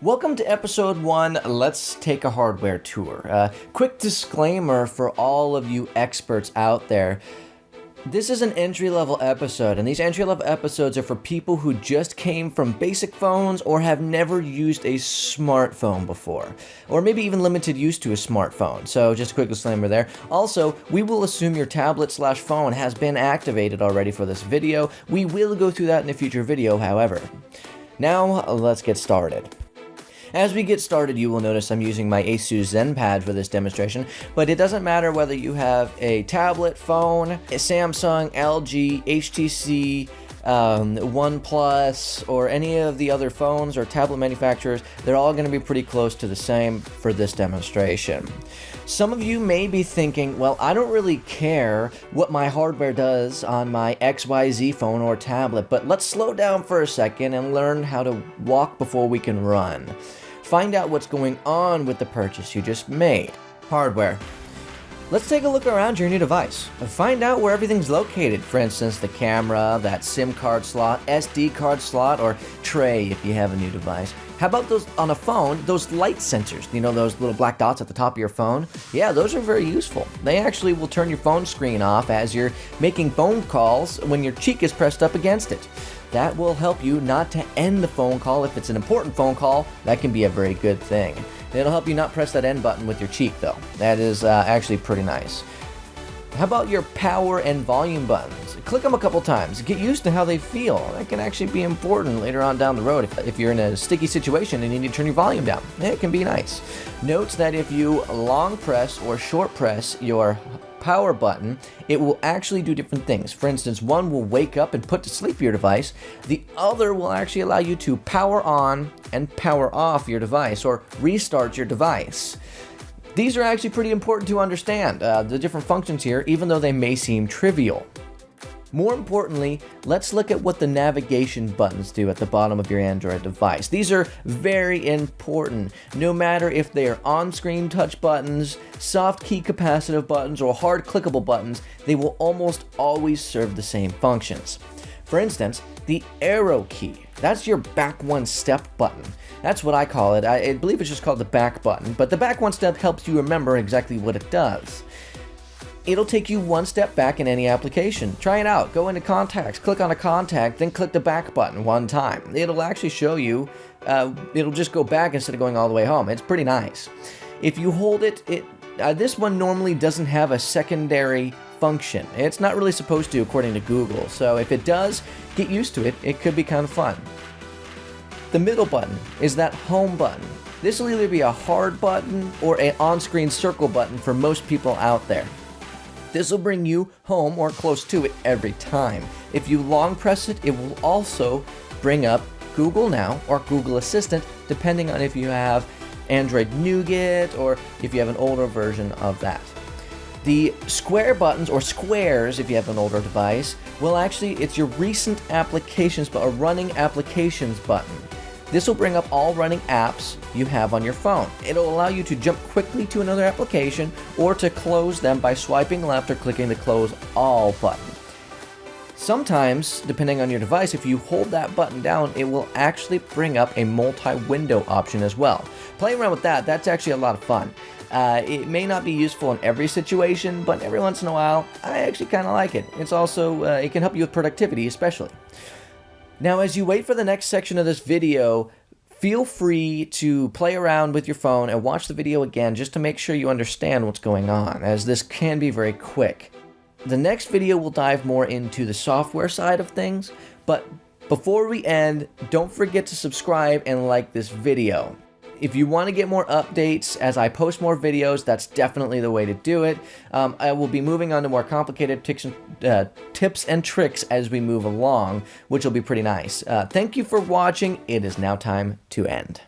Welcome to episode 1, Let's Take a Hardware Tour. Quick disclaimer for all of you experts out there. This is an entry-level episode, and these entry-level episodes are for people who just came from basic phones or have never used a smartphone before, or maybe even limited use to a smartphone. So just a quick disclaimer there. Also, we will assume your tablet/phone has been activated already for this video. We will go through that in a future video, however. Now, let's get started. As we get started, you will notice I'm using my Asus ZenPad for this demonstration, but it doesn't matter whether you have a tablet, phone, a Samsung, LG, HTC, OnePlus, or any of the other phones or tablet manufacturers. They're all going to be pretty close to the same for this demonstration. Some of you may be thinking, well, I don't really care what my hardware does on my XYZ phone or tablet, but let's slow down for a second and learn how to walk before we can run. Find out what's going on with the purchase you just made. Hardware. Let's take a look around your new device and find out where everything's located. For instance, the camera, that SIM card slot, SD card slot, or tray if you have a new device. How about those on a phone, those light sensors? You know, those little black dots at the top of your phone? Yeah, those are very useful. They actually will turn your phone screen off as you're making phone calls when your cheek is pressed up against it. That will help you not to end the phone call. If it's an important phone call, that can be a very good thing. It'll help you not press that end button with your cheek, though. That is actually pretty nice. How about your power and volume buttons? Click them a couple times. Get used to how they feel. That can actually be important later on down the road if you're in a sticky situation and you need to turn your volume down. It can be nice. Note that if you long press or short press your power button, it will actually do different things. For instance, one will wake up and put to sleep your device. The other will actually allow you to power on and power off your device or restart your device. These are actually pretty important to understand, the different functions here, even though they may seem trivial. More importantly, let's look at what the navigation buttons do at the bottom of your Android device. These are very important. No matter if they are on-screen touch buttons, soft key capacitive buttons, or hard clickable buttons, they will almost always serve the same functions. For instance, the arrow key, that's your back one step button. That's what I call it. I believe it's just called the back button, but the back one step helps you remember exactly what it does. It'll take you one step back in any application. Try it out. Go into contacts, click on a contact, then click the back button one time. It'll actually show you, it'll just go back instead of going all the way home. It's pretty nice. If you hold it, this one normally doesn't have a secondary function. It's not really supposed to, according to Google. So if it does, get used to it. It could be kind of fun. The middle button is that home button. This will either be a hard button or an on-screen circle button for most people out there. This will bring you home or close to it every time. If you long press it, it will also bring up Google Now or Google Assistant, depending on if you have Android Nougat or if you have an older version of that. The square buttons, or squares if you have an older device, will actually, it's your recent applications, but a running applications button. This will bring up all running apps you have on your phone. It'll allow you to jump quickly to another application or to close them by swiping left or clicking the close all button. Sometimes, depending on your device, if you hold that button down, it will actually bring up a multi-window option as well. Playing around with that, that's actually a lot of fun. It may not be useful in every situation, but every once in a while, I actually kind of like it. It's also, it can help you with productivity especially. Now, as you wait for the next section of this video, feel free to play around with your phone and watch the video again just to make sure you understand what's going on, as this can be very quick. The next video will dive more into the software side of things, but before we end, don't forget to subscribe and like this video. If you want to get more updates as I post more videos, that's definitely the way to do it. I will be moving on to more complicated tips and tricks as we move along, which will be pretty nice. Thank you for watching. It is now time to end.